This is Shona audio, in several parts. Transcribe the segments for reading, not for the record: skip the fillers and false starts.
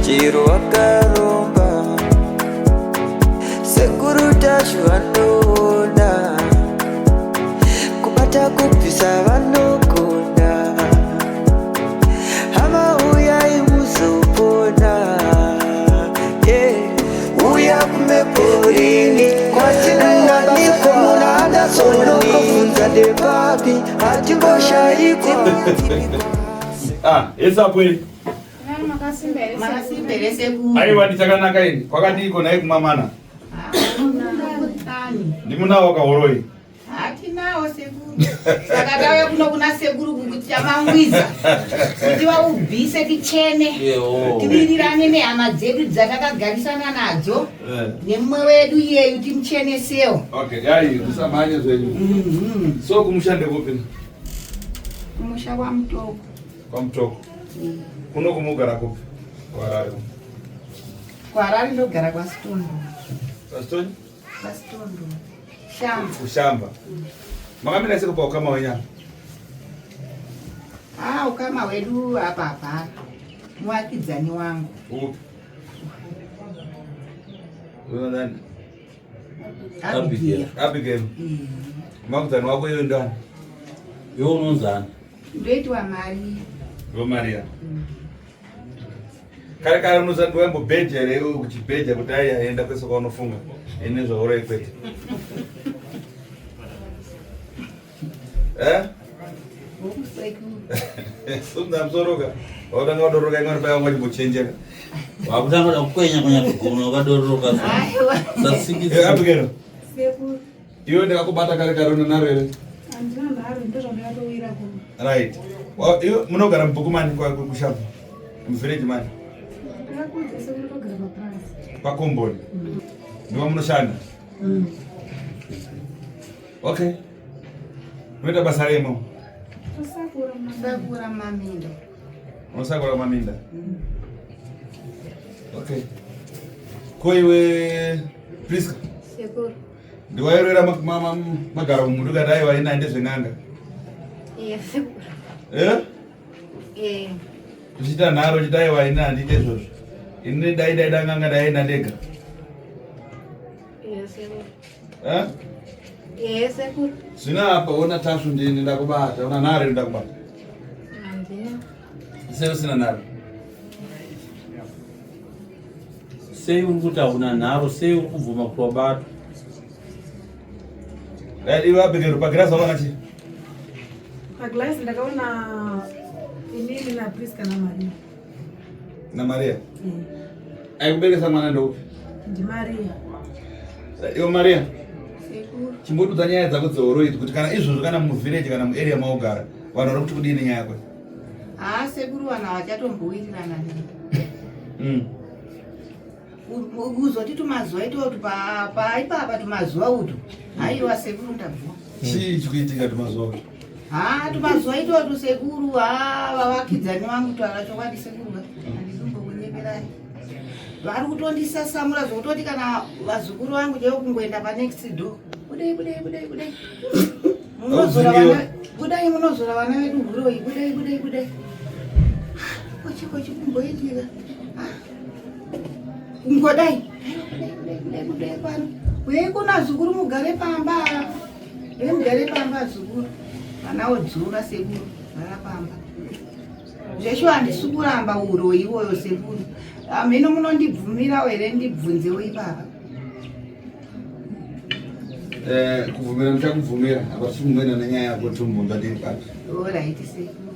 chiro wakaromba sekuru tacho vanoda kubata kubvisa vanogona hama uyai muzopona uya kumeporini kwatinananikwa munadasonokovunza depapi hatingoshaikwa esapweli makasimbere ku aiwa ndichakanaka ini kwakadiko naye kumamana ndimunawo kahuroyi hatinawo sekuru saka tauya kuno kuna sekuru kuti tamangwiza kuti vaubvise tichene tivirirane nehama dzedu dzatakagarisana nadzo nemumwe wedu iyeyu timuchenesewo. Okay, yai musamhanye zvenyu. So kumushande kupi? Kumusha kwa mtoko. Kwa mtoko. Kuno kumugara kupi? Kwa Harare. Kwa Harare ndogara kwa Stondo. Kwa Stondo? Kwa Stondo. Shamva. Kushamba. Makamina siko pa ukama wenya. Ukama wedu hapa. Mwakidzani wangu. Upi? Unadhani? Abigail. Makudzani wako yeye ndani. Yo unonzana. Ndoitwa Maria. Yo Maria. Kare unozandu wembo bejere kuchibeja kuti aenda kwese kwanofunga. Ine zvauroi kwete. Sunda msoroka. Odanga odoroka ingani pa yangu chimochenjera. Wakutanga da kwenya kunya kugono kadoroka. Sasa Abigail. Seku. Iyo ndakubata kare unonaro ere. Andina haro ndozvo ndakatowira ku. Right. Iyo munogara mbukumani kwa kushamba. Mfereji mani. Ndakudze sekuru kugara pa price. Pa komboni. Ndiwa munoshanda. Okay. Mweta basa remo. Sakura maminda. Unosakura maminda. Okay. Koiwe Priska. Sekuru. Ndiwairera magara mumundu kadai waina ndezvenanga. Sekuru. Kuchita nharo chitai waina handite izvozvo. Ini dai danganga daina ndega. Sekuru. Sekuru. Zvino apa una tashu ndini ndakubata, una nhare ndakubata. Andina. Sei usina nhare. Sei ukuthi awuna nharo, sei ukuvuma kuwabata. Iwe Abigail pagrasa wakachi. Pagrasa ndakaona inini na Priska na Maria. Na Maria? Aikuberesa mwana ndokupi? Ndi Maria. Iwe Maria? Sekuru. Chimbududza nyaya dzako dzehuroyi kuti kana izvozvo kana muvhireji kana muarea maugara vanhu vari kuti kudini nyaya yakwe? Sekuru vanhu havachatombowiririrana neni. Kuzoti tumazuva itotu paipapa tumazuva utu. Haiwa sekuru ndabva. Chii chikuitika tumazuva utu? Tumazuva itotu sekuru vavakidzani vangu twarachokwadi sekuru handizombokunyeperai. Vari kutondisasamura zvokutoti kana vazukuru vangu chaivo kungoenda panext door. Budai. Budai munozora vana vedu Huroyi. Budai. Kochi kumboitika. Ngodai. Budai pano. Uye kuna zukuru mugare pamba. Mugare pamba zukuru. Vana wodzura sekuru. Gara pamba. Zvesho handisi kuramba Huroyi iwoyo sekuru. Mino munondibvumira here ndibvunzewo ipapa. Kuvumira muchakuvumira apa tichimumwena nenyaya yako tombunza tiri pati. Alright sekuru.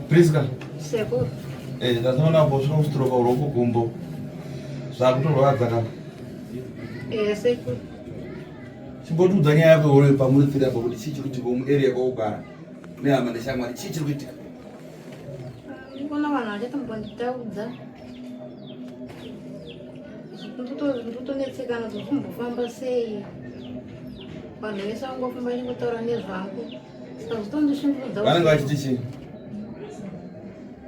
Priska. Sekuru. Ndatoona bosvika kustroka uroko gumbo. Zvakutorwadza kana. Sekuru. Chimbotudza nyaya yako Huroyi pamuritsira apa kuti chii chiri kuitika muarea kwaugara nehama neshamwari, chii chiri kuitika? Kuna vanhu vachatombonditaudza ndikutonetseka nadzo kumbofamba sei, vanhu vese vangofamba chingotaura nezvangu, saka zvitondishungurudza. Vanenge vachiti chii?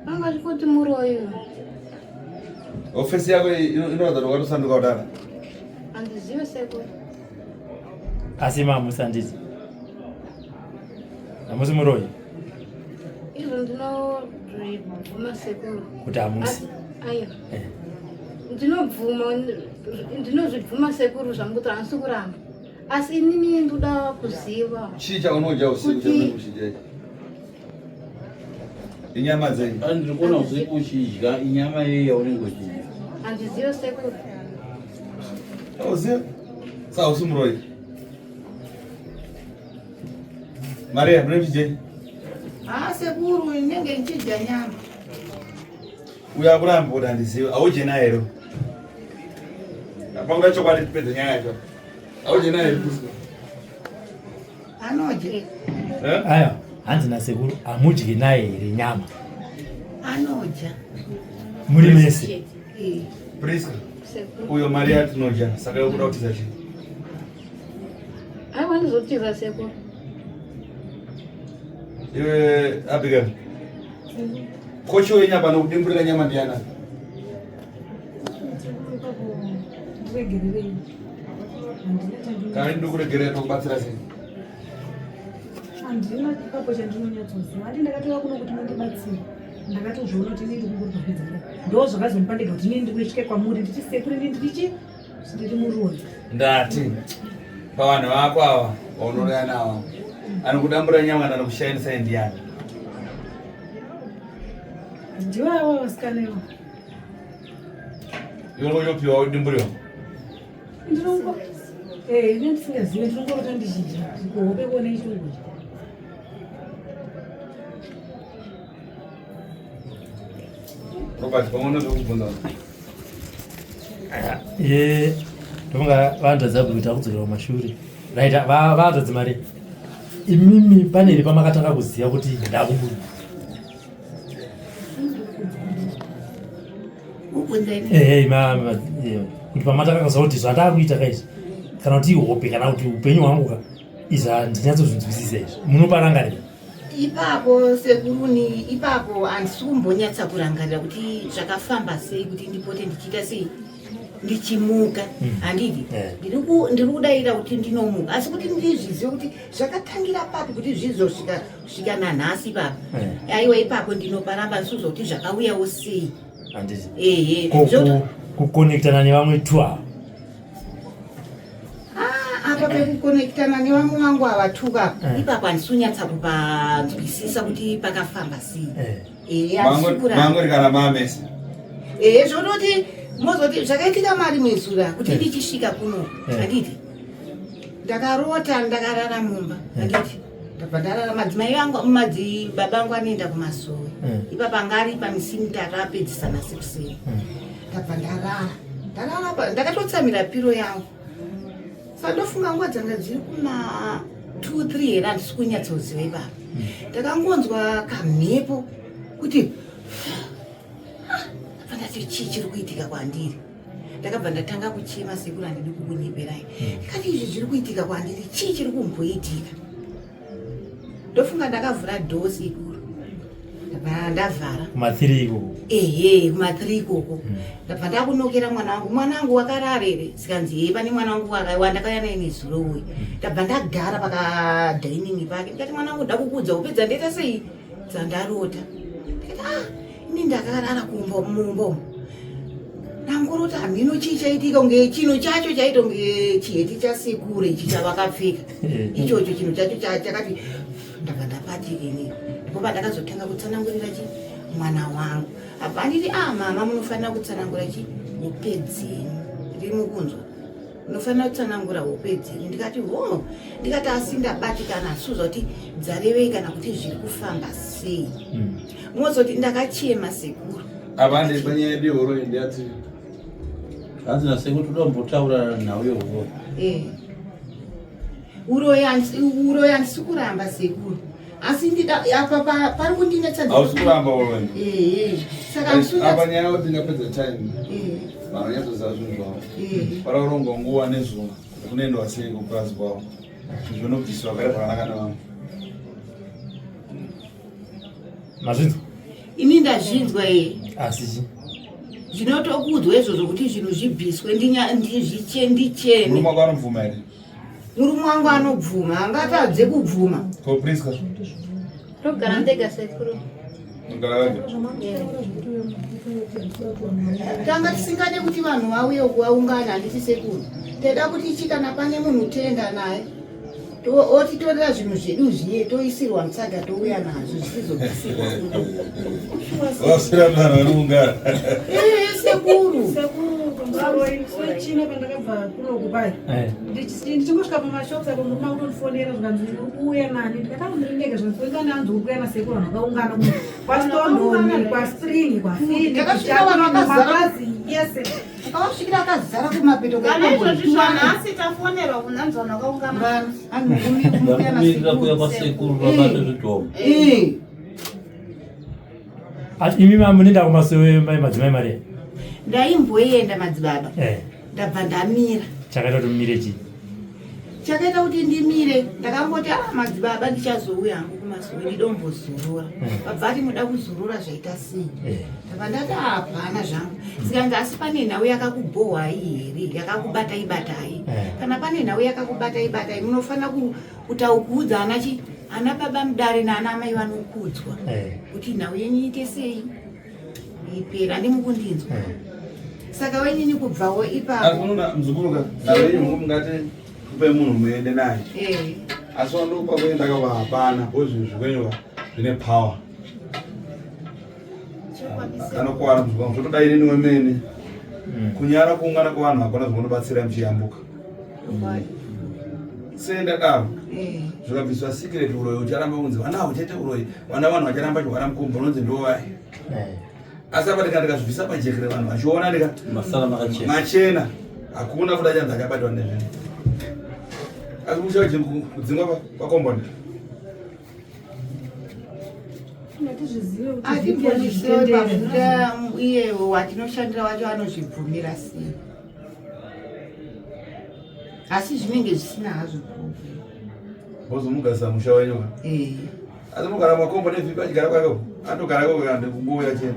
Vanga vachikuti Muroyi. Ofisi yako inoratidza kuti wakatosanduka kudara? Handizivi sekuru. Asi mamusi handiti hamusi Muroyi? Izvo ndinobvuma sekuru kuti hamusi. aya ndinozvibvuma sekuru zvangu kuti handisi kuramba asi inini ndoda kuziva chii chaunodya usiku chamuchidya inyama dzenyu ndiri kuona usiku uchidya inyama yeyi yaunenge uchidya handizivi sekuru auziva saka usi Muroyi Maria mune mchidye sekuru inenge nchidya nyama uya kuramba kuti handiziva auje naye ero apanguda chokwadi tipedze nyaya yacho auje naye anodya Aya, hanzi nasekuru hamudyi naye here nyama. anodya Muri mese. Priska uyo Maria tinodya saka yokuda kutiza chii aiwa ndizotiza sekuru iwe Abigail kochi wenyama nokudimburira nyama ndiana ndiregererei kari ndikuregerera tokubatsira sei handina ipapo chandinonyatsoziva andi ndakatova kuno kuti mandibatsira ndakatozviona kuti ndiri kungoripedzera ndo zvakazondipa ndega kuti ndini ndikuitike kwamuri ndichi sekuru ndiri Muroyi ndati pavanhu vako ava vaunoreya navo anokudambura nyama ndanokushainisa ndiani ndivo ava vasikanevo iwonochopiwa udimburiwa ndinongo ine ndisingazive ndinongorota ndichidya hope kuone ichokudya Robert pamwe nozokubvunza Ye, ndonga vandadza kuita kudzokera kumashure. Right, vandadzi mari. Imimi paneri pamakatanga kuziva kuti ndakumburi. Mama, kuti pamatanga kuziva kuti zvandakuita kaizvi. Kana kuti hope kana kuti upenyu hwangu izva ndinyatsozvinzwisisa izvi. Munoparangarira. ipapo sekuruni ipapo handisi kumbonyatsa kurangarira kuti zvakafamba sei kuti ndipote ndichiita sei ndichimuka handidi ndiri kudayira kuti ndinomuka asi kuti ndizvizive kuti zvakatangira papi kuti zvizosvika nanhasi papa aiwa ipapo ndinoparamba ndisuza kuti zvakauyawo sei handiti kukonektana nevamwe tuwa apa pekukonektana nevamwe vangu avatuka ipapo handisi kunyatsa kupanzwisisa kuti pakafamba sei mangori kana mamesa zvototi mozoti zvakaitika mari mwezura kuti ndichisvika kuno handiti ndakarota ndakarara mumba handiti ndabva ndarara madzimai vangu baba angu anoenda kumasoro ipapa ngari pamisimutatu apedzisana 6 ndabva ndarara ndakatotsamira piro yangu saka ndofunga nguva dzanga dziri kuma 2-3 here handisi kunyatsoziva ipapa ndakangonzwa kamhepo kuti ndati chii chiri kuitika kwandiri ndakabva ndatanga kuchema sekuru handidi kukunyeperai ndikati izvi zviri kuitika kwandiri chii chiri kumboitika ndofunga ndakavhura dhoo sekuru ndabva ndavhara kuma3 ikoko kuma3 ikoko ndabva ndakunokera mwana wangu wakararere sikanzi pane mwana wangu wandakauya naye nezuro uyu ndabva ndagara pakadhainingi pake ndikati mwana wangu ndakukudza upedza ndoita sei dzandarota ndikati ini ndakarara mumba ndangorota hamino chii chaitika unge chino chacho chaita unge chiheti chasekuru ichi chavakapfeka ichocho chino chacho chakati ndabva ndapatikeni ndipo pandakazotanga kutsanangurira mwana wangu abva anditi mama munofanira kutsanangura upedzeni ndiri mukunzwa unofanira kutsanangura upedzeni ndikati ndikati asi ndabatikana suza kuti dzarevei kana kuti zviri kufamba sei mozoti ndakachema sekuru avande panyaya yedu Huroyi ndiyati hanzi nasekuru toda kumbotaura nauyo Huroyi handisi kuramba sekuru asi apa pari kundinetsa hausi kuramba Huroyi saka apa nyaya yekuti ndingapedza time vanonyatsoziva zvinhu zvavo paraurongwa nguva nezuva kunoendwa sei kupurazi kwavo zvinhu kuti vagare pakanaka nevamwe mazvinzwa ini ndazvinzwa asi zvinotokudzwa izvozvo kuti zvinhu zvibviswe ndichene murume wako anobvuma here murume wangu anobvuma angatadze kubvuma kopriska ndogara ndega sekuru tanga tisingade kuti vanhu vauye kuvaungana handiti sekuru teda kuti chikana pane munhu tenda naye otitorera zvinhu zvedu zviye toisirwa mutsaga touya nazvo zvisizobvisirwa sekuru chino pandakabva kunokupai ndichingosvika pamashops ako muruma kutondifonera zvikanzi uya nani ndikatamuririndege zvandifoikana anzi uri kuya nasekuru vanhu vakaungana kwastondoni kwaspring kwafidmakazi yese akasvikira akazara kumapeto izvozvizvanhasi tafonerwa kunanzi vanhu vakaungana vakumirira kuya kwasekuru vabate zvidhomo imi mamunenda kumasewe madzimai maria ndaimboenda madzibaba ndabva ndamira chakaita kuti mumire chii chakaita kuti ndimire ndakangoti madzibaba ndichazouya hangu kumasowe ndidombozorora babva ati muda kuzorora zvaita sei ndabva ndati hapana zvangu sikanzi asi pane nhau yakakubhohwai here yakakubatai batai kana pane nhau yakakubatai batai munofanira kutaukudza ana baba mudare naana mai vanokudzwa kuti nhau yenyu ite sei ipera ndimukundinzwa saka wenyini kubvawo ipapoaona mzukuruka nawenyu mungati kupe munhu muende naye asi wandopa kuenda kava hapana kozvinhu zvikwenyuka zvine power anokuwana muzvikwangu zvotodai neni wemene kunyara kuungana kwevanhu hakuna zvinobatsira muchiyambuka senda daro zvikabviswa secret uroyi ucharamba kunzi vana uchete uroyi vana vanhu vacharamba chihwara mukumbo unonzi ndovai asi apa ndikazvibvisa pajekere vanhu vachiona machena hakuna futi achanzi achabatwa nezvinhu asi kuchava kudzingwa pakomboni atibonisepafuta iye watinoshandira wacho anozvibvumira sei asi zvinenge zvisina hazvo bozomugasa musha wenyuka asi mugara makombo nevhipi achigara kwako atogara kwakande kungouya chete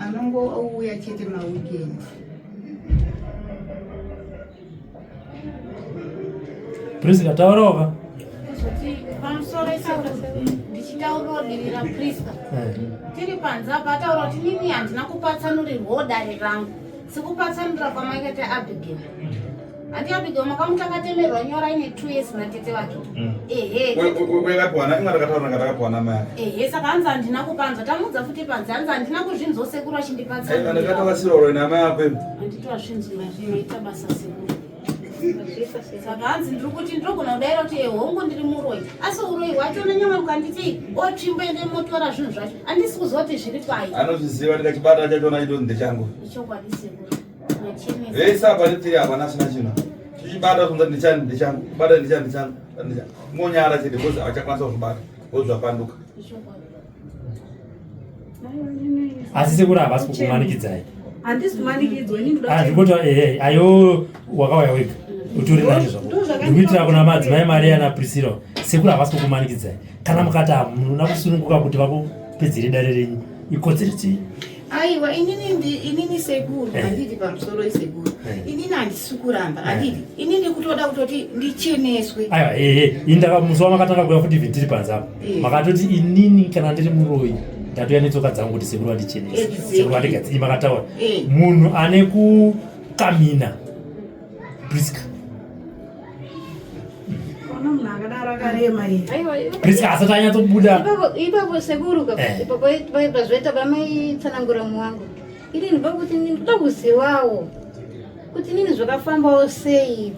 anongouya chete mawikendi Priska taurawa pamusoro ndichitaurodirira Priska tiri panze apa ataura kuti nini handina kupatsanurirwawo dare rangu sikupatsanurira kwamaikati Abigail handi Abigail makamutakatemerwa nyora ine 2 years natete vake saka hanzi handina kupanza tamudza futi panze hanzi handina kuzvinzwa sekuru achindipatsanhanditoazvinzwaita basa sekuru saka hanzi ndiri kuti ndirogona kudaira kuti hongu ndiri muroyi asi uroyi hwacho nanyama mukanditi otsvimboende motora zvinhu zvacho handisi kuziva kuti zviri pai anozviziva ndikachibata chachona chitoti ndechangu ichokwadi sekuru vese apa nditiri apa nasina chino tichibata kunza ndichangu ndechangu kubata ndichangu ngonyara chete kozi avachakwanisa kuzvibata wozvapanduka asi sekuru havasi kukumanikidzai handisi kumanikidzwa ndikoti ayo wakauya wega utori nacho zvako ndikuitira kuna madzimai maria naprisila sekuru havasi kukumanikidzai kana mukati hamuna kusununguka kuti vakupedzere dare renyu ikodzero chii aiwa inini sekuru handiti pamusoro isekuru inini handisi kuramba handiti inini kutoda kutoti ndicheneswe aiwa musuwa makatanga kuya kuti vhini tiri panze apo makatoti inini kana ndiri muroyi ndatoya netsoka dzangu kuti sekuru vandichenesa sekuru vandigadziri makataura munhu ane kukamina Priska Priska asati anyatsobuda ipapo sekuru pazvoita pamaitsanangura wangu ini ndibva kuti ndinoda kuzivawo kuti nini zvakafambawo sei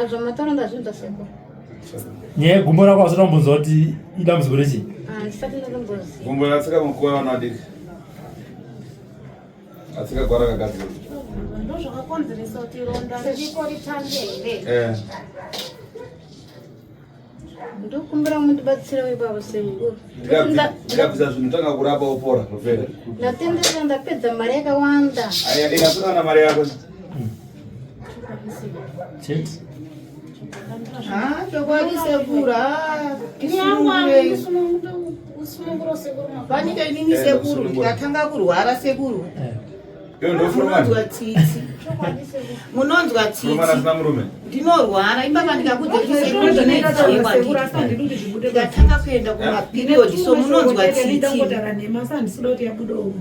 zvamataura ndazvinza sekuru nyaya yegumbo rako asati wambonzwa kuti idambudziko rechii handisati ndatomboziva gumbo ratsika mukuva vana vadiki atsika gwara kagadzirwa ndo zvakakonzeresa kuti ronda riko ritange here ndokumbira mundibatsira ipapo sekuru ndikabvisa zvinhu tanga kurapa upora profeta ndatenderera ndapedza mari yakawanda inasina na mari yako chokwadi sekuru panika inini sekuru ndikatanga kurwara sekuru Iwe ndofurumana? Munonzwa tsitsi. Munonzwa tsitsi. Furumana asina murume? Ndinorwara imbava ndikakudza kuti Sekuru sekuru asandi kuti zvibude ndatanga kuenda kumaperiodi so munonzwa tsitsi. ndangotara nhema sandi sida kuti yabudewo.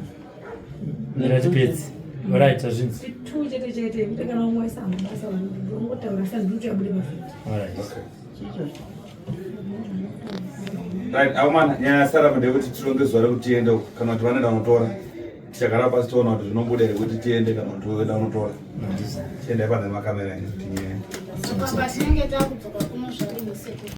Ndatipedzi. Alright, azvinzi. Chitu chete chete kuti kana umwe aisa mabasa vanhu vangotaura sandi kuti yabude mafiti. Alright. Right, aumana nyaya sarapa ndekuti tironge zuva rekuti tiende kana kuti vanoenda kunotora. Tichagara pasi toona kuti zvinobuda here kuti tiende kana kuti voenda kunotora. Tiende pane makamera kuti tiende. Saka patinenge takudzoka kuno zvari museto.